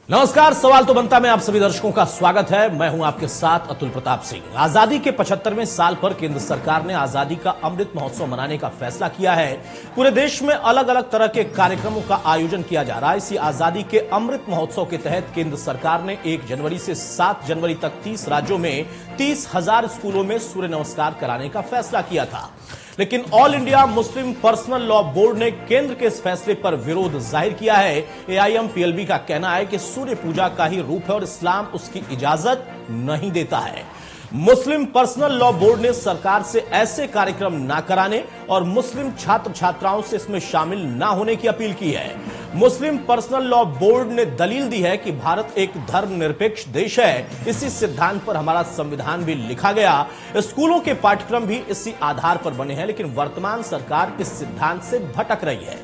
नमस्कार। सवाल तो बनता में आप सभी दर्शकों का स्वागत है। मैं हूं आपके साथ अतुल प्रताप सिंह। आजादी के 75वें साल पर केंद्र सरकार ने आजादी का अमृत महोत्सव मनाने का फैसला किया है। पूरे देश में अलग अलग तरह के कार्यक्रमों का आयोजन किया जा रहा है। इसी आजादी के अमृत महोत्सव के तहत केंद्र सरकार ने 1 जनवरी से 7 जनवरी तक 30 राज्यों में 30,000 स्कूलों में सूर्य नमस्कार कराने का फैसला किया था। लेकिन all India Muslim personal law board ने केंद्र के इस फैसले पर विरोध जाहिर किया है। एआईएमपीएलबी का कहना है कि सूर्य पूजा का ही रूप है और इस्लाम उसकी इजाजत नहीं देता है। मुस्लिम पर्सनल लॉ बोर्ड ने सरकार से ऐसे कार्यक्रम ना कराने और मुस्लिम छात्र छात्राओं से इसमें शामिल ना होने की अपील की है। मुस्लिम पर्सनल लॉ बोर्ड ने दलील दी है कि भारत एक धर्मनिरपेक्ष देश है। इसी सिद्धांत पर हमारा संविधान भी लिखा गया। स्कूलों के पाठ्यक्रम भी इसी आधार पर बने हैं, लेकिन वर्तमान सरकार इस सिद्धांत से भटक रही है।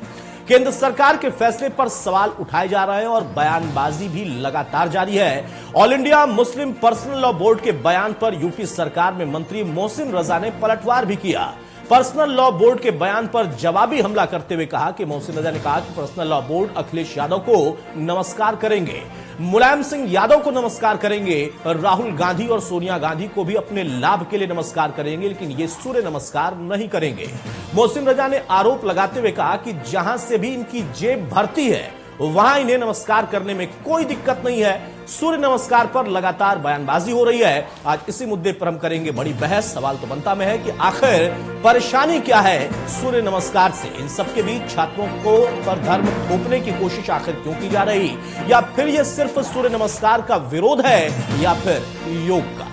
केंद्र सरकार के फैसले पर सवाल उठाए जा रहे हैं और बयानबाजी भी लगातार जारी है। All India Muslim personal law board के बयान पर यूपी सरकार में मंत्री मोहसिन रजा ने पलटवार भी किया। पर्सनल लॉ बोर्ड के बयान पर जवाबी हमला करते हुए कहा कि मोहसिन रजा ने कहा कि personal law board Akhilesh Yadav को नमस्कार करेंगे, मुलायम सिंह यादव को नमस्कार करेंगे, राहुल गांधी और सोनिया गांधी को भी अपने लाभ के लिए नमस्कार करेंगे, लेकिन ये सूर्य नमस्कार नहीं करेंगे। मोहसिन रजा ने आरोप लगाते हुए कहा कि जहां से भी इनकी जेब भरती है वहां इन्हें नमस्कार करने में कोई दिक्कत नहीं है। सूर्य नमस्कार पर लगातार बयानबाजी हो रही है। आज इसी मुद्दे पर हम करेंगे बड़ी बहस। सवाल तो बनता में है कि आखिर परेशानी क्या है सूर्य नमस्कार से। इन सबके बीच छात्रों को पर धर्म थोपने की कोशिश आखिर क्यों की जा रही, या फिर यह सिर्फ सूर्य नमस्कार का विरोध है या फिर योग का।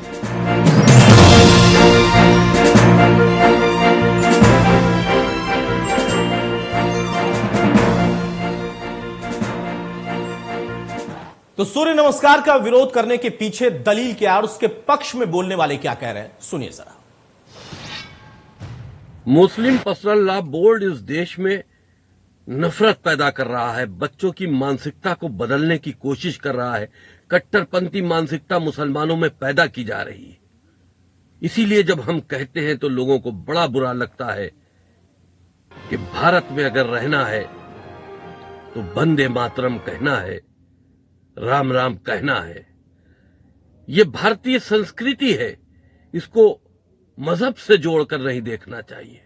तो सूर्य नमस्कार का विरोध करने के पीछे दलील क्या और उसके पक्ष में बोलने वाले क्या कह रहे हैं, सुनिए जरा। मुस्लिम पर्सनल लॉ बोर्ड इस देश में नफरत पैदा कर रहा है, बच्चों की मानसिकता को बदलने की कोशिश कर रहा है। कट्टरपंथी मानसिकता मुसलमानों में पैदा की जा रही है। इसीलिए जब हम कहते हैं तो लोगों को बड़ा बुरा लगता है कि भारत में अगर रहना है तो वंदे मातरम कहना है, राम राम कहना है। ये भारतीय संस्कृति है, इसको मजहब से जोड़कर नहीं देखना चाहिए।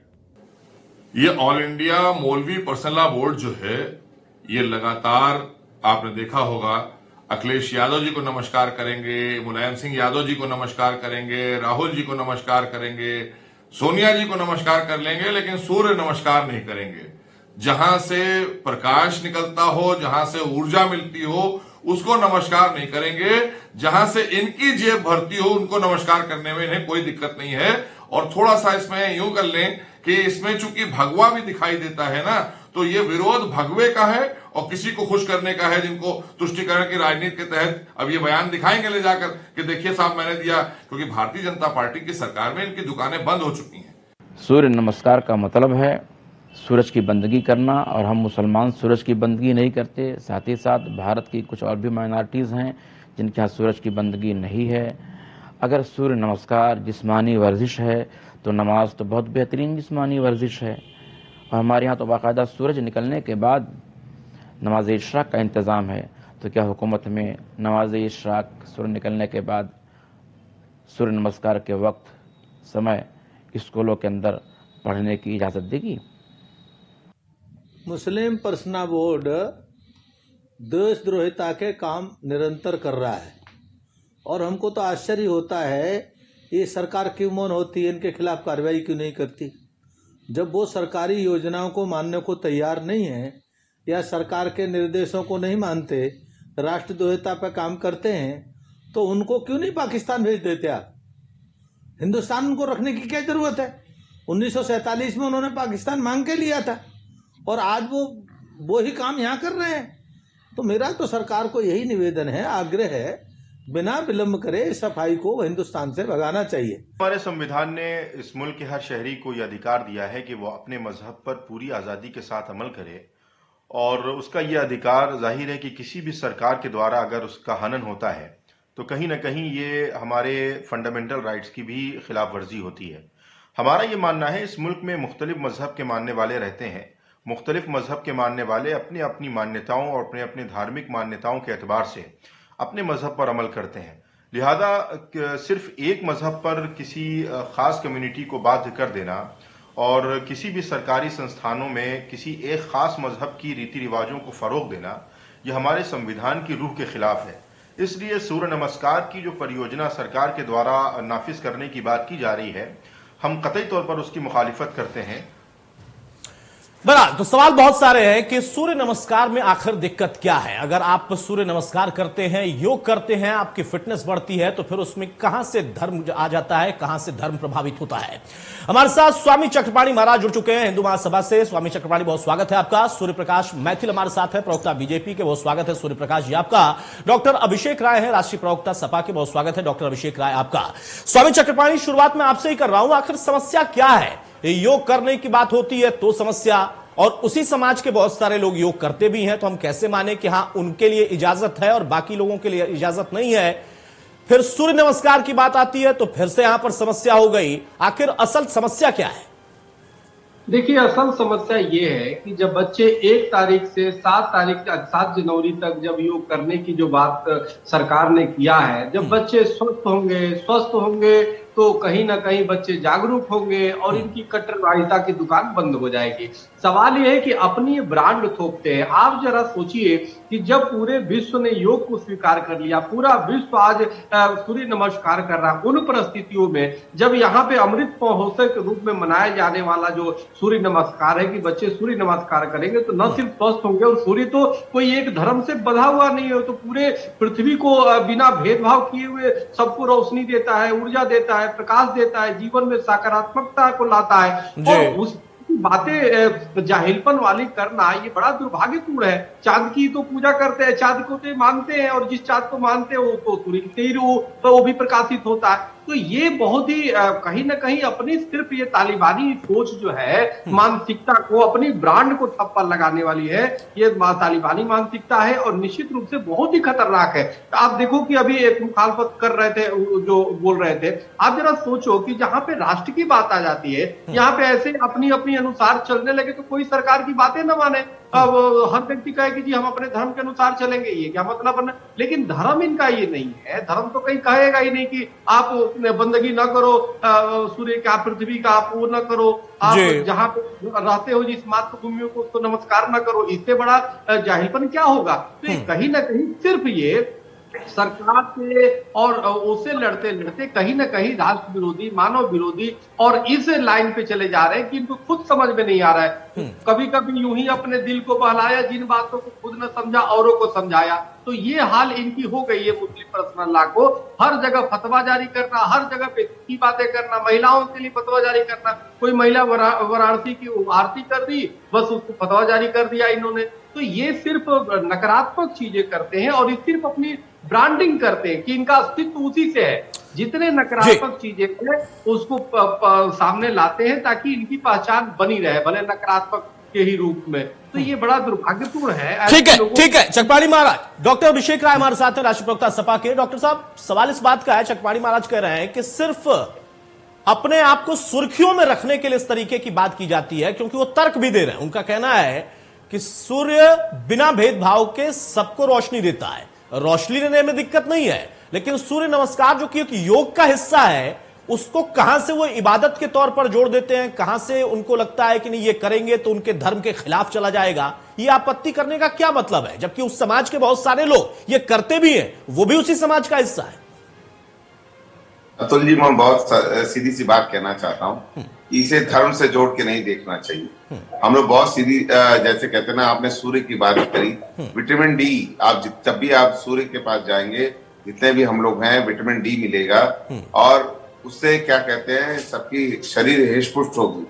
ये ऑल इंडिया मौलवी पर्सनल लॉ बोर्ड जो है, ये लगातार आपने देखा होगा अखिलेश यादव जी को नमस्कार करेंगे, मुलायम सिंह यादव जी को नमस्कार करेंगे, राहुल जी को नमस्कार करेंगे, सोनिया जी को नमस्कार कर लेंगे, लेकिन सूर्य नमस्कार नहीं करेंगे। जहां से प्रकाश निकलता हो, जहां से ऊर्जा मिलती हो, उसको नमस्कार नहीं करेंगे। जहां से इनकी जेब भरती हो उनको नमस्कार करने में इन्हें कोई दिक्कत नहीं है। और थोड़ा सा इसमें यूं कर लें कि इसमें चूंकि भगवा भी दिखाई देता है ना, तो ये विरोध भगवे का है और किसी को खुश करने का है, जिनको तुष्टिकरण की राजनीति के तहत अब ये बयान दिखाएंगे ले जाकर कि देखिए साहब मैंने दिया, क्योंकि भारतीय जनता पार्टी की सरकार में इनकी दुकानें बंद हो चुकी हैं। सूर्य नमस्कार का मतलब है सूरज की बंदगी करना, और हम मुसलमान सूरज की बंदगी नहीं करते। साथ ही साथ भारत की कुछ और भी माइनॉरिटीज़ हैं जिनके यहाँ सूरज की बंदगी नहीं है। अगर सूर्य नमस्कार जिस्मानी वर्जिश है तो नमाज तो बहुत बेहतरीन जिस्मानी वर्जिश है, और हमारे यहाँ तो बाकायदा सूरज निकलने के बाद नमाज इशराक का इंतज़ाम है। तो क्या हुकूमत में नमाज इशराक सूर्य निकलने के बाद सूर्य नमस्कार के वक्त समय स्कूलों के अंदर पढ़ने की इजाज़त देगी? मुस्लिम पर्सनल बोर्ड देशद्रोहिता के काम निरंतर कर रहा है, और हमको तो आश्चर्य होता है ये सरकार क्यों मौन होती है, इनके खिलाफ कार्रवाई क्यों नहीं करती। जब वो सरकारी योजनाओं को मानने को तैयार नहीं है या सरकार के निर्देशों को नहीं मानते, राष्ट्रद्रोहिता पर काम करते हैं, तो उनको क्यों नहीं पाकिस्तान भेज देते आप? हिंदुस्तान उनको रखने की क्या जरूरत है? 1947 में उन्होंने पाकिस्तान मांग के लिया था और आज वो ही काम यहाँ कर रहे हैं। तो मेरा तो सरकार को यही निवेदन है, आग्रह है, बिना विलंब करे सफाई को हिंदुस्तान से भगाना चाहिए। हमारे संविधान ने इस मुल्क के हर शहरी को यह अधिकार दिया है कि वो अपने मजहब पर पूरी आज़ादी के साथ अमल करे, और उसका यह अधिकार जाहिर है कि किसी भी सरकार के द्वारा अगर उसका हनन होता है तो कहीं ना कहीं ये हमारे फंडामेंटल राइट्स की भी खिलाफ वर्जी होती है। हमारा ये मानना है इस मुल्क में मुख्तलिफ मजहब के मानने वाले रहते हैं, मुख्तलिफ मजहब के मानने वाले अपनी अपनी मान्यताओं और अपने अपने धार्मिक मान्यताओं के एतबार से अपने मजहब पर अमल करते हैं। लिहाजा सिर्फ एक मजहब पर किसी खास कम्युनिटी को बाध्य कर देना और किसी भी सरकारी संस्थानों में किसी एक खास मजहब की रीति रिवाजों को फरोग देना, यह हमारे संविधान की रूह के खिलाफ है। इसलिए सूर्य नमस्कार की जो परियोजना सरकार के द्वारा नाफिज करने की बात की जा रही है, हम कतई तौर पर उसकी मुखालिफत करते हैं। बहरहाल तो सवाल बहुत सारे हैं कि सूर्य नमस्कार में आखिर दिक्कत क्या है। अगर आप सूर्य नमस्कार करते हैं, योग करते हैं, आपकी फिटनेस बढ़ती है, तो फिर उसमें कहां से धर्म आ जाता है, कहां से धर्म प्रभावित होता है। हमारे साथ स्वामी चक्रपाणी महाराज जुड़ चुके हैं हिंदू महासभा से। स्वामी चक्रपाणी, बहुत स्वागत है आपका। सूर्य प्रकाश मैथिल हमारे साथ है, प्रवक्ता बीजेपी के, बहुत स्वागत है सूर्य प्रकाश जी आपका। डॉक्टर अभिषेक राय है, राष्ट्रीय प्रवक्ता सपा के, बहुत स्वागत है डॉक्टर अभिषेक राय आपका। स्वामी चक्रपाणी, शुरुआत में आपसे ही कर रहा हूं, आखिर समस्या क्या है? योग करने की बात होती है तो समस्या, और उसी समाज के बहुत सारे लोग योग करते भी हैं, तो हम कैसे माने कि हां उनके लिए इजाजत है और बाकी लोगों के लिए इजाजत नहीं है? फिर सूर्य नमस्कार की बात आती है तो फिर से यहां पर समस्या हो गई। आखिर असल समस्या क्या है? देखिए, असल समस्या ये है कि जब बच्चे 1 तारीख से 7 जनवरी तक जब योग करने की जो बात सरकार ने किया है, जब बच्चे स्वस्थ होंगे तो कहीं ना कहीं बच्चे जागरूक होंगे और इनकी कट्टरवादिता की दुकान बंद हो जाएगी। सवाल यह है कि अपनी ब्रांड थोपते हैं। आप जरा सोचिए कि जब पूरे विश्व ने योग को स्वीकार कर लिया, पूरा विश्व आज सूर्य नमस्कार कर रहा है, उन परिस्थितियों में जब यहाँ पे अमृत महोत्सव के रूप में मनाया जाने वाला जो सूर्य नमस्कार है कि बच्चे सूर्य नमस्कार करेंगे तो न सिर्फ स्वस्थ होंगे, और सूर्य तो कोई एक धर्म से बंधा हुआ नहीं है, तो पूरे पृथ्वी को बिना भेदभाव किए हुए सबको रोशनी देता है, ऊर्जा देता है, प्रकाश देता है, जीवन में सकारात्मकता को लाता है। और उस बातें जाहिलपन वाली करना ये बड़ा दुर्भाग्यपूर्ण है। चांद की तो पूजा करते हैं, चांद को तो मानते हैं, और जिस चांद को मानते हैं वो तो सूर्य के ही वो भी प्रकाशित होता है। तो ये बहुत ही कहीं ना कहीं अपनी सिर्फ ये तालिबानी सोच जो है, मानसिकता को, अपनी ब्रांड को ठप्पा लगाने वाली है, ये तालिबानी मानसिकता है और निश्चित रूप से बहुत ही खतरनाक है। तो आप देखो कि अभी एक मुखालफत कर रहे थे जो बोल रहे थे, आप जरा सोचो कि जहां पे राष्ट्र की बात आ जाती है, यहाँ पे ऐसे अपनी अपनी अनुसार चलने लगे तो कोई सरकार की बातें न माने। अब हर व्यक्ति कहे कि जी हम अपने धर्म के अनुसार चलेंगे, ये क्या मतलब है? लेकिन धर्म इनका ये नहीं है। धर्म तो कहीं कहेगा ही नहीं कि आप बंदगी न करो सूर्य का, पृथ्वी का, आप वो न करो, आप जहां पे रहते हो जिस मातृभूमि को तो नमस्कार न करो। इससे बड़ा जाहिलपन क्या होगा? तो कहीं ना कहीं सिर्फ ये सरकार से और उससे लड़ते लड़ते कहीं ना कहीं राष्ट्र विरोधी, मानव विरोधी और इस लाइन पे चले जा रहे हैं कि इनको खुद समझ में नहीं आ रहा है। कभी कभी यूं ही अपने दिल को बहलाया, जिन बातों को खुद न समझा औरों को समझाया। तो ये हाल इनकी हो गई है। मुस्लिम पर्सनल लॉ को हर जगह फतवा जारी करना, हर जगह पे की बातें करना, महिलाओं के लिए फतवा जारी करना। कोई महिला वाराणसी की आरती कर दी, बस उसको फतवा जारी कर दिया इन्होंने। तो ये सिर्फ नकारात्मक चीजें करते हैं और ये सिर्फ अपनी ब्रांडिंग करते हैं कि इनका अस्तित्व उसी से है। जितने नकारात्मक चीजें हैं उसको सामने लाते हैं ताकि इनकी पहचान बनी रहे, भले नकारात्मक के ही रूप में। तो ये बड़ा दुर्भाग्यपूर्ण है। ठीक है चक्रपाणी महाराज। डॉक्टर अभिषेक राय हमारे साथ हैं, राष्ट्रीय प्रवक्ता सपा के। डॉक्टर साहब, सवाल इस बात का है, चक्रपाणी महाराज कह रहे हैं कि सिर्फ अपने आप को सुर्खियों में रखने के लिए इस तरीके की बात की जाती है, क्योंकि वो तर्क भी दे रहे हैं। उनका कहना है कि सूर्य बिना भेदभाव के सबको रोशनी देता है, रोशनी देने में दिक्कत नहीं है, लेकिन सूर्य नमस्कार जो कि एक योग का हिस्सा है, उसको कहां से वो इबादत के तौर पर जोड़ देते हैं, कहां से उनको लगता है कि नहीं ये करेंगे तो उनके धर्म के खिलाफ चला जाएगा। ये आपत्ति करने का क्या मतलब है, जबकि उस समाज के बहुत सारे लोग ये करते भी हैं, वो भी उसी समाज का हिस्सा है। अतुल जी, मैं बहुत सीधी सी बात कहना चाहता हूँ, इसे धर्म से जोड़ के नहीं देखना चाहिए। हम लोग बहुत सीधी, जैसे कहते हैं ना, आपने सूर्य की बात करी, विटामिन डी, आप जब भी आप सूर्य के पास जाएंगे, जितने भी हम लोग हैं, विटामिन डी मिलेगा और उससे क्या कहते हैं, सबकी शरीर हृष्ट-पुष्ट होगी।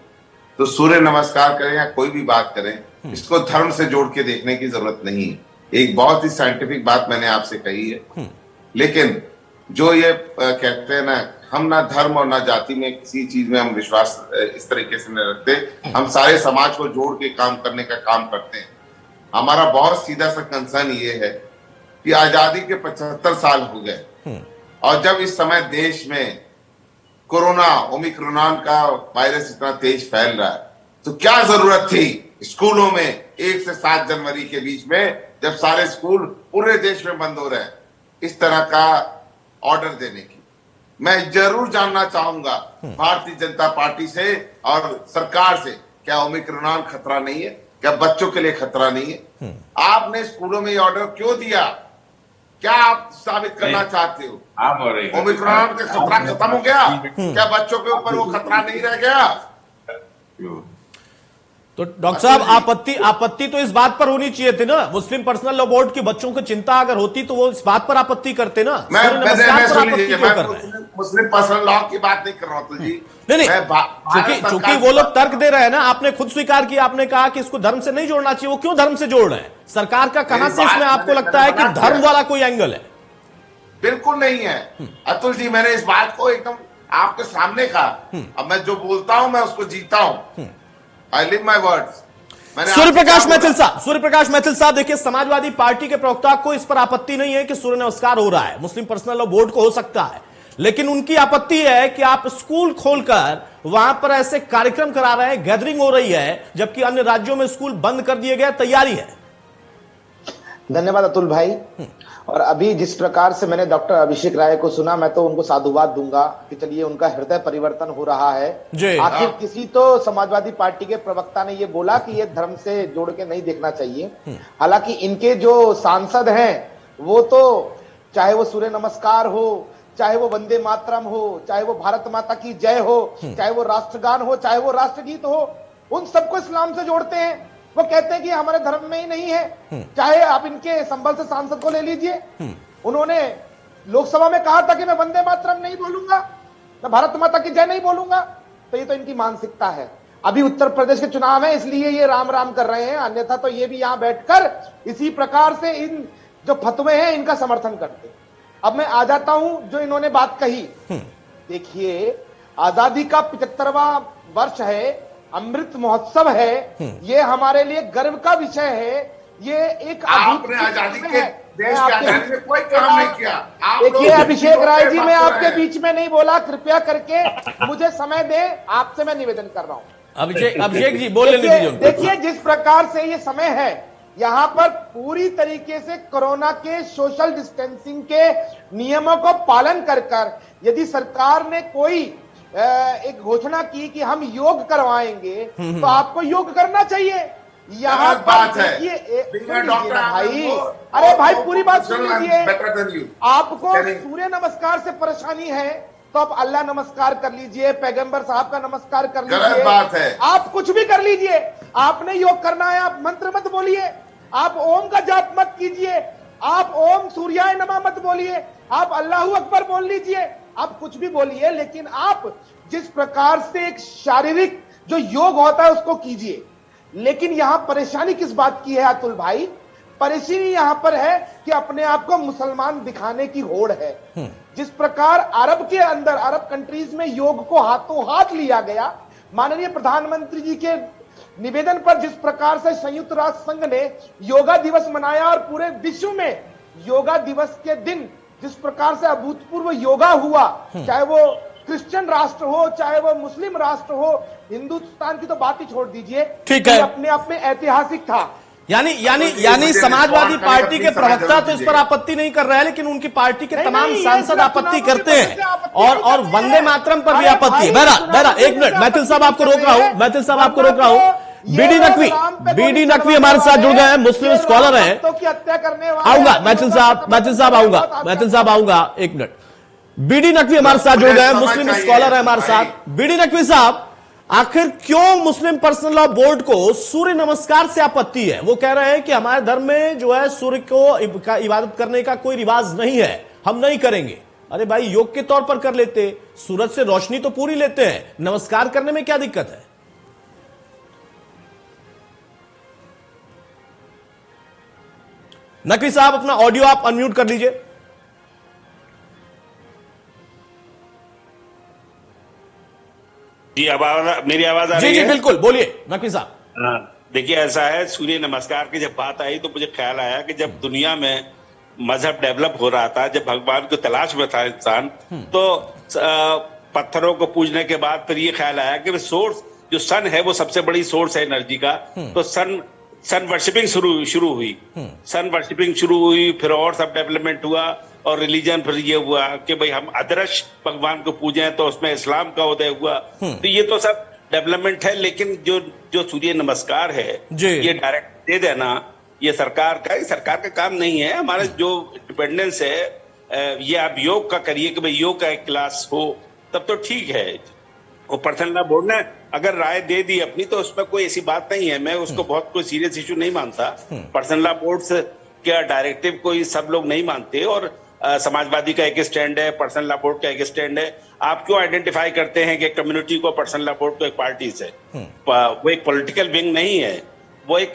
तो सूर्य नमस्कार करें या कोई भी बात करें, इसको धर्म से जोड़ के देखने की जरूरत नहीं है। एक बहुत ही साइंटिफिक बात मैंने आपसे कही है, लेकिन जो ये कहते हैं ना, हम ना धर्म और ना जाति में किसी चीज में हम विश्वास इस तरीके से नहीं रखते। हम सारे समाज को जोड़ के काम करने का काम करते हैं। हमारा बहुत सीधा सा कंसर्न ये है कि आजादी के 75 साल हो गए और जब इस समय देश में कोरोना ओमिक्रॉन का वायरस इतना तेज फैल रहा है, तो क्या जरूरत थी स्कूलों में 1 से 7 जनवरी के बीच में, जब सारे स्कूल पूरे देश में बंद हो रहे हैं, इस तरह का ऑर्डर देने की मैं जरूर जानना चाहूंगा भारतीय जनता पार्टी से और सरकार से, क्या ओमिक्रॉन खतरा नहीं है? क्या बच्चों के लिए खतरा नहीं है? आपने स्कूलों में ये ऑर्डर क्यों दिया? क्या आप साबित करना चाहते हो? आप हो रहे ओमिक्रॉन का खतरा खत्म हो गया? क्या बच्चों के ऊपर वो खतरा नहीं रह गया? तो डॉक्टर साहब, आपत्ति तो इस बात पर होनी चाहिए थी ना, मुस्लिम पर्सनल लॉ बोर्ड के बच्चों को चिंता अगर होती तो वो इस बात पर आपत्ति करते ना। मैं मुस्लिम पर्सनल लॉ की बात नहीं कर रहा हूं जी। नहीं, चूंकि वो लोग तर्क दे रहे हैं ना, आपने खुद स्वीकार किया, आपने कहा कि इसको धर्म से नहीं जोड़ना चाहिए। वो क्यों धर्म से जोड़ रहे हैं? सरकार का कहां से इसमें आपको लगता है कि धर्म वाला कोई एंगल है? बिल्कुल नहीं है अतुल जी, मैंने इस बात को एकदम आपके सामने कहा। अब मैं जो बोलता हूं मैं उसको जीता हूं। I live my words. Surya Prakash Maithil साहब, देखिए, समाजवादी पार्टी के प्रवक्ता को इस पर आपत्ति नहीं है कि सूर्य नमस्कार हो रहा है, मुस्लिम पर्सनल लॉ बोर्ड को हो सकता है, लेकिन उनकी आपत्ति है कि आप स्कूल खोलकर वहां पर ऐसे कार्यक्रम करा रहे हैं, गैदरिंग हो रही है, जबकि अन्य राज्यों में स्कूल बंद कर दिए गए, तैयारी है। धन्यवाद अतुल भाई। और अभी जिस प्रकार से मैंने डॉक्टर अभिषेक राय को सुना, मैं तो उनको साधुवाद दूंगा कि चलिए उनका हृदय परिवर्तन हो रहा है। आखिर किसी तो समाजवादी पार्टी के प्रवक्ता ने ये बोला कि ये धर्म से जोड़ के नहीं देखना चाहिए। हालांकि इनके जो सांसद हैं वो तो, चाहे वो सूर्य नमस्कार हो, चाहे वो वंदे मातरम हो, चाहे वो भारत माता की जय हो, चाहे वो राष्ट्रगान हो, चाहे वो राष्ट्रगीत हो, उन सबको इस्लाम से जोड़ते हैं। वो कहते हैं कि हमारे धर्म में ही नहीं है। चाहे आप इनके संबल से सांसद को ले लीजिए, उन्होंने लोकसभा में कहा था कि मैं वंदे मातरम नहीं बोलूंगा, मैं भारत माता की जय नहीं बोलूंगा। तो ये तो इनकी मानसिकता है। अभी उत्तर प्रदेश के चुनाव है इसलिए ये राम राम कर रहे हैं, अन्यथा तो ये भी यहां बैठकर इसी प्रकार से इन जो फतवे हैं इनका समर्थन करते। अब मैं आ जाता हूं जो इन्होंने बात कही। देखिए, आजादी का 75वां वर्ष है, अमृत महोत्सव है, ये हमारे लिए गर्व का विषय है। ये एक आपने आजादी के देश के आजादी में कोई काम नहीं किया। देखिए अभिषेक राय जी, मैं आपके बीच में नहीं बोला, कृपया करके मुझे समय दें, आपसे मैं निवेदन कर रहा हूं। अभिषेक जी बोल लेने दीजिए। देखिए, जिस प्रकार से ये समय है, यहां पर पूरी तरीके से कोरोना के सोशल डिस्टेंसिंग के नियमों को पालन कर यदि सरकार ने कोई एक घोषणा की कि हम योग करवाएंगे, तो आपको योग करना चाहिए। यहाँ बात है भाई, अरे भाई पूरी बात सुन लीजिए। आपको सूर्य नमस्कार से परेशानी है तो आप अल्लाह नमस्कार कर लीजिए, पैगंबर साहब का नमस्कार कर लीजिए, बात है। आप कुछ भी कर लीजिए। आपने योग करना है, आप मंत्र मत बोलिए, आप ओम का जाप मत कीजिए, आप ओम सूर्याय नमः मत बोलिए, आप अल्लाहू अकबर बोल लीजिए, आप कुछ भी बोलिए, लेकिन आप जिस प्रकार से एक शारीरिक जो योग होता है उसको कीजिए। लेकिन यहां परेशानी किस बात की है अतुल भाई? परेशानी यहां पर है कि अपने आप को मुसलमान दिखाने की होड़ है। जिस प्रकार अरब के अंदर, अरब कंट्रीज में योग को हाथों हाथ लिया गया, माननीय प्रधानमंत्री जी के निवेदन पर जिस प्रकार से संयुक्त राष्ट्र संघ ने योगा दिवस मनाया और पूरे विश्व में योगा दिवस के दिन जिस प्रकार से अभूतपूर्व योगा हुआ, चाहे वो क्रिश्चियन राष्ट्र हो, चाहे वो मुस्लिम राष्ट्र हो, हिंदुस्तान की तो बात ही छोड़ दीजिए, ठीक है, अपने आप में ऐतिहासिक था। यानी समाजवादी पार्टी के प्रवक्ता तो इस पर आपत्ति नहीं कर रहे हैं, लेकिन उनकी पार्टी के तमाम सांसद आपत्ति करते हैं और वंदे मातरम पर भी आपत्ति है। बहरा एक मिनट, मैथिल साहब आपको रोक रहा हूं। बीडी नकवी हमारे साथ जुड़ गए हैं, मुस्लिम स्कॉलर हैं। आऊंगा मैथिल साहब आऊंगा, एक मिनट। बीडी नकवी हमारे साथ जुड़ गए हैं, मुस्लिम स्कॉलर है हमारे साथ। बीडी नकवी साहब, आखिर क्यों मुस्लिम पर्सनल लॉ बोर्ड को सूर्य नमस्कार से आपत्ति है? वो कह रहे हैं कि हमारे धर्म में जो है सूर्य को इबादत करने का कोई रिवाज नहीं है, हम नहीं करेंगे। अरे भाई, योग के तौर पर कर लेते, सूरज से रोशनी तो पूरी लेते हैं, नमस्कार करने में क्या दिक्कत है? नकवी साहब, अपना ऑडियो आप अनम्यूट कर लीजिए। जी, मेरी आवाज आ रही है? जी बिल्कुल, बोलिए नकवी साहब। देखिए, ऐसा है, सूर्य नमस्कार की जब बात आई तो मुझे ख्याल आया कि जब दुनिया में मजहब डेवलप हो रहा था, जब भगवान की तलाश में था इंसान, तो पत्थरों को पूजने के बाद फिर ये ख्याल आया कि सोर्स जो सन है वो सबसे बड़ी सोर्स है एनर्जी का, तो सन वर्शिपिंग शुरू हुई, सन वर्शिपिंग शुरू हुई, फिर और सब डेवलपमेंट हुआ, और रिलीजन फिर ये हुआ कि भाई हम आदर्श भगवान को पूजें, तो उसमें इस्लाम का उदय हुआ। तो ये तो सब डेवलपमेंट है, लेकिन जो सूर्य नमस्कार है ये डायरेक्ट दे देना, ये सरकार का काम नहीं है। हमारा जो इंडिपेंडेंस है, ये आप योग का करिए कि भाई योग का एक क्लास हो, तब तो ठीक है। वो पर्सनल लॉ बोर्ड ने अगर राय दे दी अपनी, तो उसमें कोई ऐसी बात नहीं है, मैं उसको बहुत कोई सीरियस इशू नहीं मानता। पर्सनल लॉ बोर्ड का डायरेक्टिव कोई सब लोग नहीं मानते, और समाजवादी का एक स्टैंड है, पर्सनल लॉ बोर्ड का एक स्टैंड है। आप क्यों आइडेंटिफाई करते हैं कि कम्युनिटी को पर्सनल लॉ बोर्ड को एक पार्टी से? वो एक पॉलिटिकल विंग नहीं है, वो एक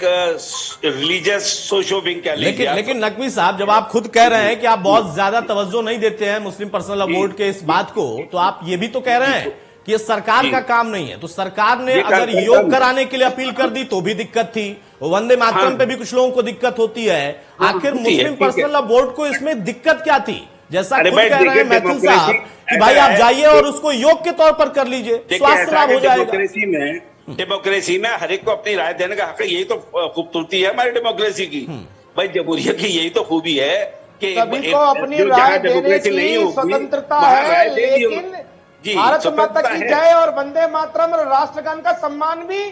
रिलीजियस सोशो विंग कह लीजिए। लेकिन नकवी साहब, जब आप खुद कह रहे हैं कि आप बहुत ज्यादा तवज्जो नहीं देते हैं मुस्लिम पर्सनल लॉ बोर्ड के इस बात को, तो आप ये भी तो कह रहे हैं कि ये सरकार का काम नहीं है। तो सरकार ने अगर योग कराने के लिए अपील कर दी तो भी दिक्कत थी, वंदे मातरम पे भी कुछ लोगों को दिक्कत होती है। आखिर मुस्लिम पर्सनल लॉ बोर्ड को इसमें दिक्कत क्या थी? जैसा खुद कह रहे हैं मैथिल साहब कि भाई आप जाइए और उसको योग के तौर पर कर लीजिए, स्वास्थ्य लाभ हो जाएगा। डेमोक्रेसी में हर एक को अपनी राय देने का हक है, यही तो खूबसूरती है हमारी डेमोक्रेसी की। भाई जमहूरियत की यही तो खूबी है कि सभी को अपनी राय देने की स्वतंत्रता है, लेकिन भारत माता की जय और वंदे मातरम और राष्ट्रगान का सम्मान भी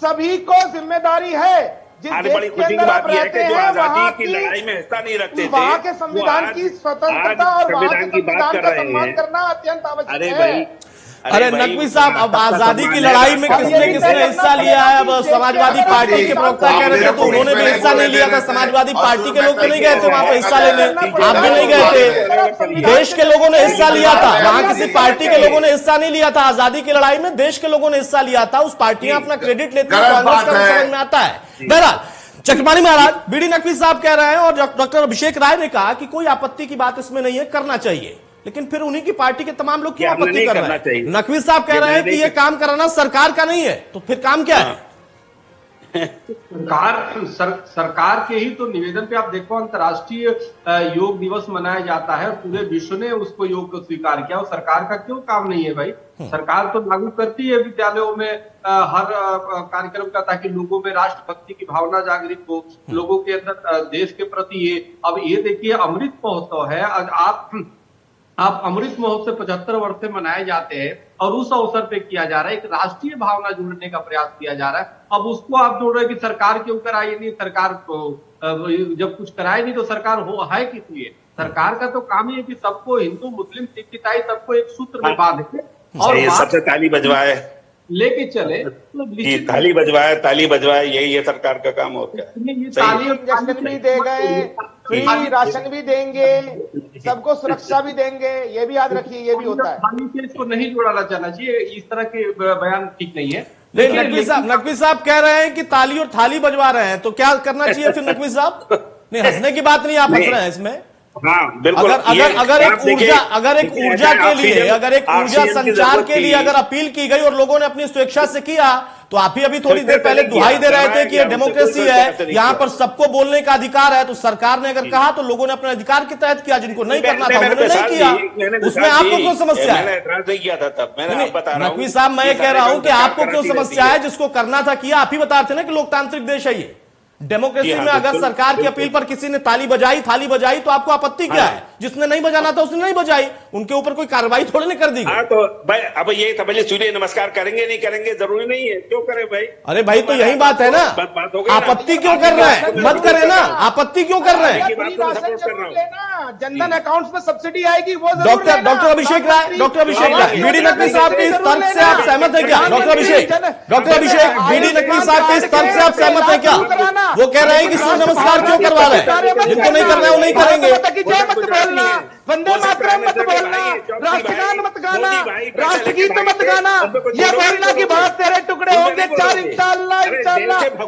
सभी को जिम्मेदारी है। बड़ी खुशी की बात यह है कि जो आजादी की लड़ाई में हिस्सा नहीं रखते थे, वहाँ के संविधान की स्वतंत्रता और वहाँ के संविधान का सम्मान करना अत्यंत आवश्यक है। अरे नकवी साहब, अब आजादी की लड़ाई में किसने किसने हिस्सा लिया है? अब समाजवादी पार्टी के प्रवक्ता कह रहे थे तो उन्होंने भी हिस्सा नहीं लिया था। समाजवादी पार्टी के लोग तो नहीं गए थे वहां पर हिस्सा लेने, आप भी नहीं गए थे। देश के लोगों ने हिस्सा लिया था, वहां किसी पार्टी के लोगों ने हिस्सा नहीं लिया था। आजादी की लड़ाई में देश के लोगों ने हिस्सा लिया था। उस पार्टियां अपना क्रेडिट लेती है, कांग्रेस का समझ में आता है। बहरहाल चक्रपाणी महाराज, बीडी नकवी साहब कह रहे हैं और डॉक्टर अभिषेक राय ने कहा कि कोई आपत्ति की बात इसमें नहीं है, करना चाहिए। लेकिन फिर उन्हीं की पार्टी के तमाम लोग क्यों आपत्ति कर रहे हैं? नकवी साहब कह रहे हैं कि ये काम कराना सरकार का नहीं है, तो फिर काम क्या है? सरकार के ही तो निवेदन पे आप देखो अंतर्राष्ट्रीय योग दिवस मनाया जाता है, पूरे विश्व ने उसको योग को स्वीकार किया, और सरकार का क्यों काम नहीं है भाई? सरकार तो लागू करती है विद्यालयों में हर कार्यक्रम का, ताकि लोगों में राष्ट्रभक्ति की भावना जागृत हो, लोगों के अंदर देश के प्रति ये। अब ये देखिए अमृत महोत्सव है, आप अमृत महोत्सव 75 वर्ष से मनाए जाते हैं, और उस अवसर पे किया जा रहा है, एक राष्ट्रीय भावना जोड़ने का प्रयास किया जा रहा है। अब उसको आप जोड़ रहे हैं कि सरकार क्यों कराई नहीं? सरकार को जब कुछ कराए नहीं तो सरकार हो है किस लिए? सरकार का तो काम ही है कि सबको, हिंदू मुस्लिम सिख ईसाई सबको एक सूत्र में बांधे और सबसे ताली बजवाए, लेके चले, ताली बजवाए, यही है सरकार का काम होता है। ताली भी दे गए, फ्री राशन भी देंगे, सबको सुरक्षा भी देंगे, ये भी याद रखिए, ये भी होता है। इसको नहीं जोड़ना चाहना चाहिए, इस तरह के बयान ठीक नहीं है। लेकिन नकवी साहब कह रहे हैं कि ताली और थाली बजवा रहे हैं, तो क्या करना चाहिए फिर नकवी साहब? नहीं, हंसने की बात नहीं, आप हंस रहे हैं इसमें। हाँ, बिल्कुल। अगर एक ऊर्जा के लिए, अगर एक ऊर्जा संचार के लिए अगर अपील की गई और लोगों ने अपनी स्वेच्छा से किया, तो आप ही अभी थोड़ी देर पहले दुहाई दे रहे थे कि ये डेमोक्रेसी है, यहाँ पर सबको बोलने का अधिकार है। तो सरकार ने अगर कहा तो लोगों ने अपने अधिकार के तहत किया, जिनको नहीं करना था उन्होंने नहीं किया। उसमें आपको क्यों समस्या है? नकवी साहब, मैं कह रहा हूं कि आपको क्यों समस्या है? जिसको करना था किया। आप ही बता रहे थे ना कि लोकतांत्रिक देश है ये। डेमोक्रेसी में अगर सरकार की अपील पर किसी ने थाली बजाई तो आपको आपत्ति क्या है? जिसने नहीं बजाना था उसने नहीं बजाई, उनके ऊपर कोई कार्रवाई थोड़ी नहीं कर दी। तो भाई अब ये समझिए, सूर्य नमस्कार करेंगे नहीं करेंगे जरूरी नहीं है, क्यों करें भाई? अरे भाई, तो यही बात है ना, आपत्ति क्यों कर रहे हैं? मत करें ना, आपत्ति क्यों कर रहे हैं? जनधन अकाउंट में सब्सिडी आएगी वो। डॉक्टर अभिषेक राय, बीडी नकवी साहब के इस तर्क से आप सहमत है क्या? डॉक्टर अभिषेक, बीडी नकवी साहब के इस तर्क से आप सहमत है क्या? वो कह रहे हैं कि सूर्य नमस्कार क्यों करवा रहे हैं? जिनको नहीं करना है वो नहीं करेंगे। मत बोलना, वंदे मातरम मत बोलना, राष्ट्रगान मत गाना, राष्ट्रगीत मत गाना, ये बोलना कि भारत तेरे टुकड़े होंगे चार, इंशाअल्लाह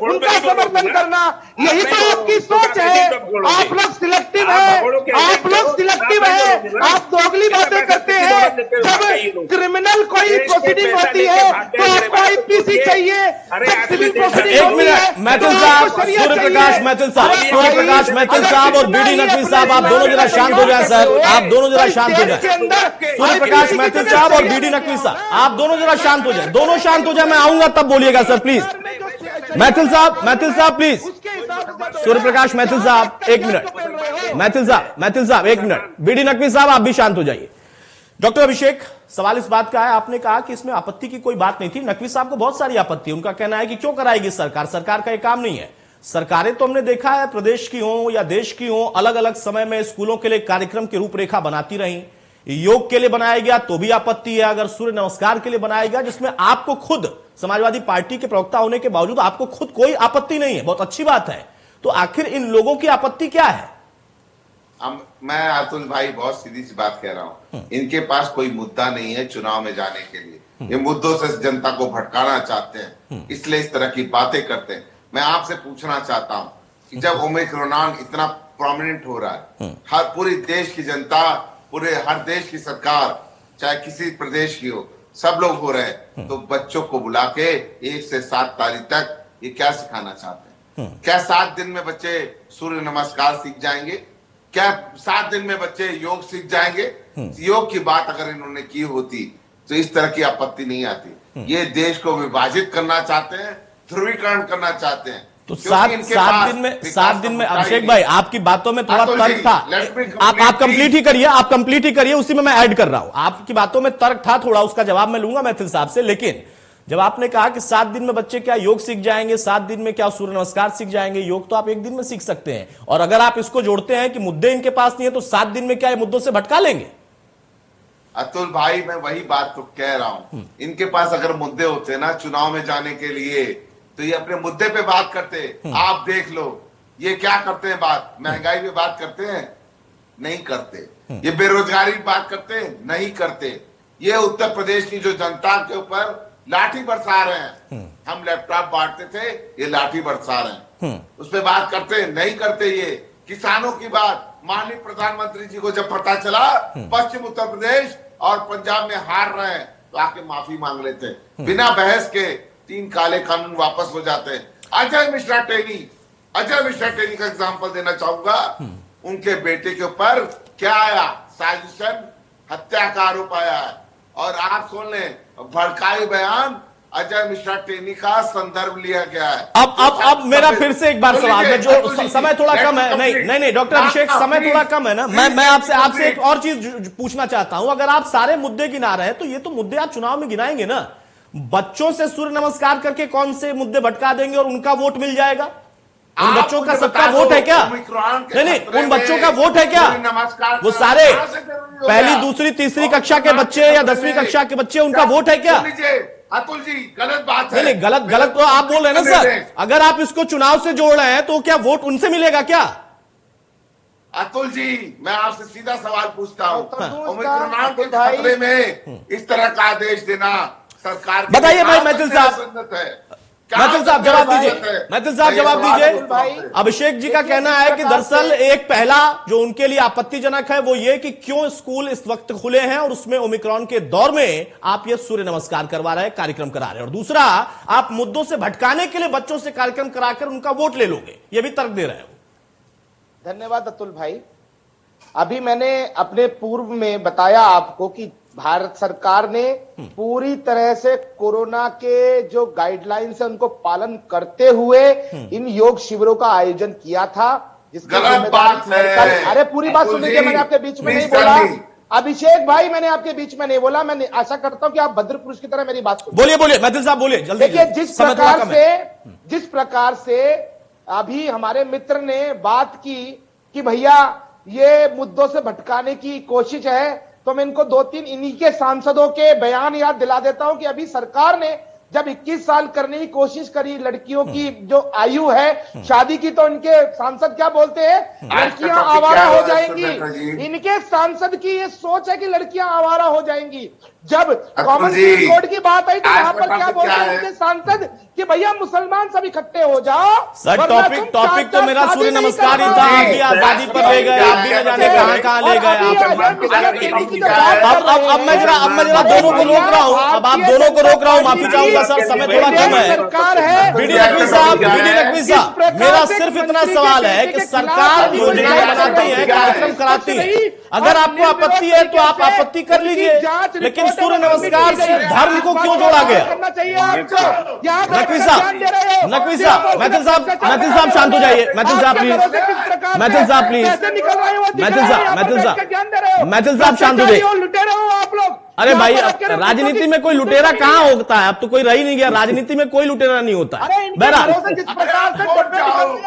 उनका समर्थन करना, यही तो आपकी सोच है। आप लोग सिलेक्टिव है, आप दोगली बातें करते हैं। जब क्रिमिनल कोई प्रोसीडिंग होती है तो आपको आईपीसी चाहिए। एक मिनट, मैथिल साहब, सूर्य प्रकाश मैथिल साहब और बीडी नकवी साहब, आप दोनों जरा शांत हो जाए सर। आप दोनों जरा शांत हो जाए। सूर्य प्रकाश मैथिल साहब और बीडी नकवी साहब, आप दोनों जरा शांत हो जाए, दोनों शांत हो जाए, मैं आऊंगा तब बोलिएगा सर प्लीज। मैथिल साहब प्लीज, सूर्य प्रकाश मैथिल साहब एक मिनट, मैथिल साहब एक मिनट, बीडी नकवी साहब आप भी शांत हो जाइए। डॉक्टर अभिषेक, सवाल इस बात का है, आपने कहा कि इसमें आपत्ति की कोई बात नहीं थी, नकवी साहब को बहुत सारी आपत्ति है, उनका कहना है कि क्यों कराएगी सरकार, सरकार का ये काम नहीं है। सरकारें तो हमने देखा है प्रदेश की हो या देश की हो, अलग अलग समय में स्कूलों के लिए कार्यक्रम की रूपरेखा बनाती रही। योग के लिए बनाया गया तो भी आपत्ति है, अगर सूर्य नमस्कार के लिए बनाया गया जिसमें आपको खुद समाजवादी पार्टी के प्रवक्ता होने के बावजूद आपको खुद कोई आपत्ति नहीं है, बहुत अच्छी बात है, तो आखिर इन लोगों की आपत्ति क्या है? मैं अतुल भाई बहुत सीधी सी बात कह रहा हूं, इनके पास कोई मुद्दा नहीं है चुनाव में जाने के लिए, ये मुद्दों से जनता को भटकाना चाहते हैं, इसलिए इस तरह की बातें करते हैं। मैं आपसे पूछना चाहता हूं कि जब ओमिक्रॉन इतना प्रोमिनेंट हो रहा है, हर पूरी देश की जनता, पूरे हर देश की सरकार, चाहे किसी प्रदेश की हो, सब लोग हो रहे हैं, तो बच्चों को बुला के 1 से 7 तारीख तक ये क्या सिखाना चाहते हैं? क्या 7 दिन में बच्चे सूर्य नमस्कार सीख जाएंगे? क्या 7 दिन में बच्चे योग सीख जाएंगे? योग की बात अगर इन्होंने की होती तो इस तरह की आपत्ति नहीं आती। ये देश को विभाजित करना चाहते हैं, ध्रुवीकरण करना चाहते हैं। तो 7 दिन में अभिषेक भाई आपकी बातों में थोड़ा तर्क था, आप कंप्लीट ही करिए, उसी में मैं ऐड कर रहा हूं। आपकी बातों में तर्क था थोड़ा, उसका जवाब मैं लूंगा मैथिल साहब से, लेकिन जब आपने कहा कि 7 दिन में बच्चे क्या योग सीख जाएंगे, 7 दिन में क्या सूर्य नमस्कार सीख जाएंगे, योग तो आप 1 दिन में सीख सकते हैं, और अगर आप इसको जोड़ते हैं कि मुद्दे इनके पास नहीं है तो 7 दिन में क्या ये मुद्दों से भटका लेंगे? अतुल भाई मैं वही बात तो कह रहा हूं, इनके पास अगर मुद्दे होते ना चुनाव में जाने के लिए तो ये अपने मुद्दे पे बात करते। आप देख लो ये क्या करते हैं, बात महंगाई पे बात करते हैं, नहीं करते। ये बेरोजगारी की बात करते हैं, नहीं करते। ये उत्तर प्रदेश की जो जनता के ऊपर लाठी बरसा रहे हैं, हम लैपटॉप बांटते थे, ये लाठी बरसा रहे हैं, उस पर बात करते हैं, नहीं करते। ये किसानों की बात, माननीय प्रधानमंत्री जी को जब पता चला पश्चिम उत्तर प्रदेश और पंजाब में हार रहे हैं तो आके माफी मांग लेते हैं, बिना बहस के 3 काले कानून वापस हो जाते हैं। अजय मिश्रा टेनी का एग्जाम्पल देना चाहूंगा, उनके बेटे के ऊपर क्या आया, साजिशन, हत्या का आरोप आया है, और आप सुन लें भड़काई बयान अजय मिश्रा टेनी का संदर्भ लिया गया है। अब मेरा फिर से एक बार सवाल है, जो समय थोड़ा कम है, नहीं डॉक्टर अभिषेक समय थोड़ा कम है ना, मैं आपसे एक और चीज पूछना चाहता हूं। अगर आप सारे मुद्दे गिना रहे हैं तो ये तो मुद्दे आप चुनाव में गिनाएंगे ना, बच्चों से सूर्य नमस्कार करके कौन से मुद्दे भटका देंगे और उनका वोट मिल जाएगा? उन बच्चों का सबका वोट है क्या? नहीं, उन बच्चों का वोट है क्या? वो सारे पहली दूसरी तीसरी कक्षा के बच्चे या 10वीं कक्षा के बच्चे, उनका वोट है क्या? अतुल जी गलत बात है। नहीं गलत तो आप बोल रहे हैं ना सर, अगर आप इसको चुनाव से जोड़ रहे हैं तो क्या वोट उनसे मिलेगा क्या? अतुल जी मैं आपसे सीधा सवाल पूछता हूँ, ओमिक्रॉन के खतरे में इस तरह का आदेश देना सरकार, बताइए भाई मैथिल साहब जवाब दीजिए। अभिषेक जी का कहना है कि दरअसल एक पहला जो उनके लिए आपत्तिजनक है वो ये कि क्यों स्कूल इस वक्त खुले हैं और उसमें ओमिक्रॉन के दौर में आप ये सूर्य नमस्कार करवा रहे हैं, कार्यक्रम करा रहे हैं, और दूसरा आप मुद्दों से भटकाने के लिए बच्चों से कार्यक्रम कराकर उनका वोट ले लोगे, ये भी तर्क दे रहे हो। धन्यवाद अतुल भाई। अभी मैंने अपने पूर्व में बताया आपको कि भारत सरकार ने पूरी तरह से कोरोना के जो गाइडलाइंस है उनको पालन करते हुए इन योग शिविरों का आयोजन किया था, जिसकी जिम्मेदारी, अरे पूरी बात सुन लीजिए, मैंने आपके बीच में नहीं बोला अभिषेक भाई, मैंने आपके बीच में नहीं बोला। मैं आशा करता हूं कि आप भद्र पुरुष की तरह मेरी बात सुनिए। बोलिए मैथिल साहब बोलिए जल्दी। देखिए जिस प्रकार से अभी हमारे मित्र ने बात की कि भैया ये मुद्दों से भटकाने की कोशिश है, तो मैं इनको 2-3 इन्हीं के सांसदों के बयान याद दिला देता हूं कि अभी सरकार ने जब 21 साल करने की कोशिश करी, लड़कियों की जो आयु है शादी की, तो इनके सांसद क्या बोलते हैं, लड़कियां आवारा हो जाएंगी। इनके सांसद की ये सोच है कि लड़कियां आवारा हो जाएंगी। जब कॉमन सिविल कोड की बात आई तो यहाँ पर क्या बोलते हैं इनके सांसद कि भैया मुसलमान सब इकट्ठे हो जाओ। सर टॉपिक तो मेरा सूर्य नमस्कार ही था, आप भी आजादी पर ले गए, आप भी न जाने कहां ले गए। अब मैं जरा दोनों को रोक रहा हूं, अब आप दोनों को रोक रहा हूं, माफी चाहूंगा सर, समय थोड़ा कम है। बीडी नकवी साहब मेरा सिर्फ इतना सवाल है कि सरकार योजनाएं बनाती है, कार्यक्रम कराती है, अगर आपको आपत्ति है तो आप आपत्ति कर लीजिए, लेकिन सूर्य नमस्कार से धर्म को क्यों जोड़ा गया? नकवी साहब, मैथिल साहब शांत हो जाइए। मैथिल साहब प्लीज, मैथिल साहब प्लीज, मैथिल साहब शांत हो जाइए। अरे भाई, राजनीति में कोई लुटेरा कहाँ होता है? अब तो कोई रह ही नहीं गया, राजनीति में कोई लुटेरा नहीं होता है। बहरहाल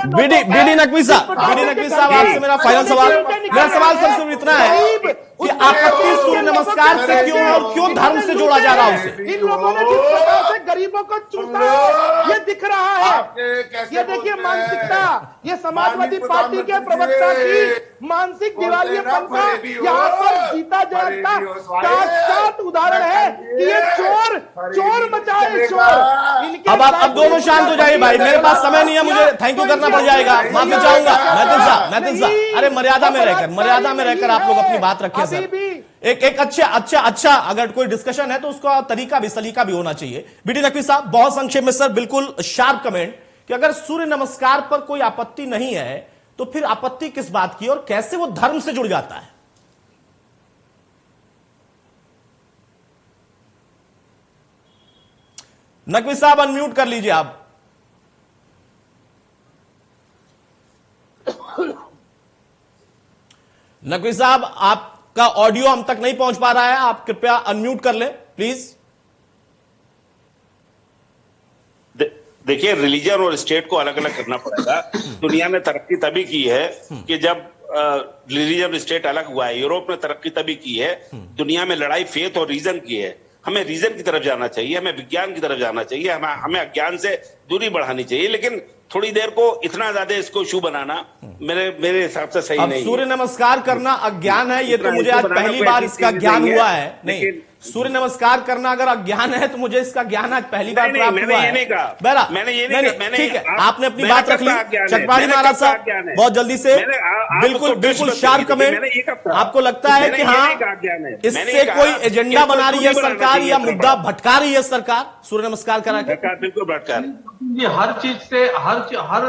बीडी नकवी साहब, आपसे मेरा फाइनल सवाल, मेरा सवाल सिर्फ इतना है कि आपत्ति सूर्य नमस्कार से क्यों और क्यों धर्म से जोड़ा जा रहा है उसे? इन लोगों ने जिस प्रकार से गरीबों को चूसा है ये दिख रहा है। ये देखिए मानसिकता, ये समाजवादी पार्टी के प्रवक्ता की मानसिक दिवालियापन का यहाँ पर जीता जागता साक्षात उदाहरण है कि ये चोर मचाए चोर। अब दोनों शांत हो जाइए भाई, मेरे पास समय नहीं है, मुझे थैंक यू करना पड़ जाएगा, माफी चाहूंगा। मैथिल साहब, अरे मर्यादा में रहकर आप लोग अपनी बात रखें सर। एक अच्छा अगर कोई डिस्कशन है तो उसका तरीका भी सलीका भी होना चाहिए। बीडी नकवी साहब, बहुत संक्षेप में सर, बिल्कुल शार्प कमेंट कि अगर सूर्य नमस्कार पर कोई आपत्ति नहीं है तो फिर आपत्ति किस बात की और कैसे वो धर्म से जुड़ जाता है? नकवी साहब अनम्यूट कर लीजिए आप। नकवी साहब, आपका ऑडियो हम तक नहीं पहुंच पा रहा है, आप कृपया अनम्यूट कर लें प्लीज। देखिए, रिलीजन और स्टेट को अलग अलग करना पड़ेगा। दुनिया ने तरक्की तभी की है कि जब रिलीजन स्टेट अलग हुआ है। यूरोप ने तरक्की तभी की है, दुनिया में लड़ाई फेथ और रीजन की है। हमें रीजन की तरफ जाना चाहिए, हमें विज्ञान की तरफ जाना चाहिए, हमें अज्ञान से दूरी बढ़ानी चाहिए। लेकिन थोड़ी देर को इतना ज्यादा इसको इशू बनाना मेरे हिसाब से सही नहीं है। सूर्य नमस्कार करना अज्ञान है, ये तो मुझे आज पहली बार इसका ज्ञान हुआ है। नहीं, सूर्य नमस्कार करना अगर अज्ञान है तो मुझे इसका ज्ञान आज पहली बार प्राप्त हुआ है। मैंने ये नहीं कहा, ठीक है, आपने अपनी बात रख ली। चकवाड़ी महाराज साहब, बहुत जल्दी से, बिल्कुल शार्प कमेंट। आपको लगता है कि हाँ, इससे कोई एजेंडा बना रही है सरकार या मुद्दा भटका रही है सरकार सूर्य नमस्कार करा के? बिल्कुल भटका रही है। ये हर चीज से हर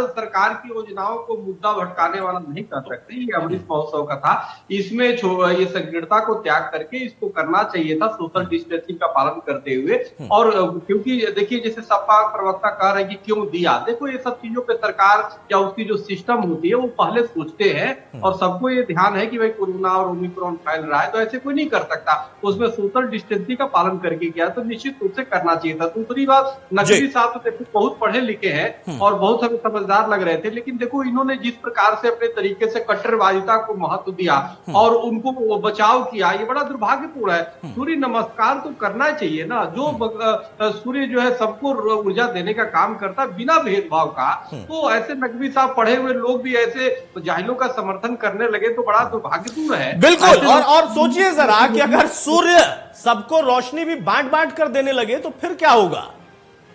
सरकार की योजनाओं को मुद्दा भटकाने वाला नहीं कर सकते। ये अमृत महोत्सव का था, इसमें ये संकीर्णता को त्याग करके इसको करना चाहिए था सोशल डिस्टेंसिंग का पालन करते हुए। और क्योंकि देखिए, जैसे सपा प्रवक्ता कह रहे हैं कि क्यों दिया, देखो ये सब चीजों पे सरकार या उसकी जो सिस्टम होती है वो पहले सोचते हैं और सबको ये ध्यान है कि भाई कोरोना और ओमिक्रॉन फैल रहा है तो ऐसे कोई नहीं कर सकता। उसमें सोशल डिस्टेंसिंग का पालन करके किया तो निश्चित रूप से करना चाहिए था। दूसरी बात, नकवी साहब तो देखो बहुत पढ़े लिखे हैं और बहुत हमें समझदार लग रहे थे, लेकिन देखो इन्होंने जिस प्रकार से अपने तरीके से कट्टरवादिता को महत्व दिया और उनको बचाव किया, ये बड़ा दुर्भाग्यपूर्ण है। सूर्य नमस्कार तो करना चाहिए ना, जो सूर्य जो है सबको ऊर्जा देने का काम करता है बिना भेदभाव का। तो ऐसे नकवी साहब पढ़े हुए लोग भी ऐसे जाहिलों का समर्थन करने लगे तो बड़ा दुर्भाग्यपूर्ण है। बिल्कुल, और सोचिए जरा कि अगर सूर्य सबको रोशनी भी बांट कर देने लगे तो फिर क्या होगा?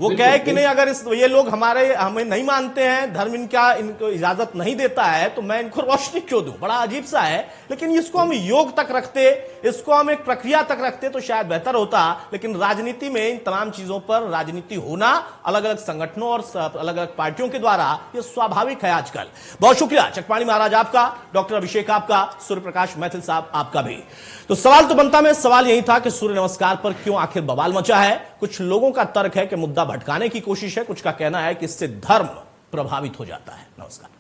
वो कहे कि नहीं, अगर ये लोग हमें नहीं मानते हैं, धर्म इनको इजाजत नहीं देता है तो मैं इनको रोशनी क्यों दूं? बड़ा अजीब सा है। लेकिन इसको हम योग तक रखते, इसको हम एक प्रक्रिया तक रखते तो शायद बेहतर होता। लेकिन राजनीति में इन तमाम चीजों पर राजनीति होना अलग अलग संगठनों और अलग अलग पार्टियों के द्वारा ये स्वाभाविक है आजकल। बहुत शुक्रिया चकवाणी महाराज आपका, डॉक्टर अभिषेक आपका, सूर्य प्रकाश मैथिल साहब आपका भी। तो सवाल तो बनता में सवाल यही था कि सूर्य नमस्कार पर क्यों आखिर बवाल मचा है। कुछ लोगों का तर्क है कि मुद्दा भटकाने की कोशिश है, कुछ का कहना है कि इससे धर्म प्रभावित हो जाता है। नमस्कार।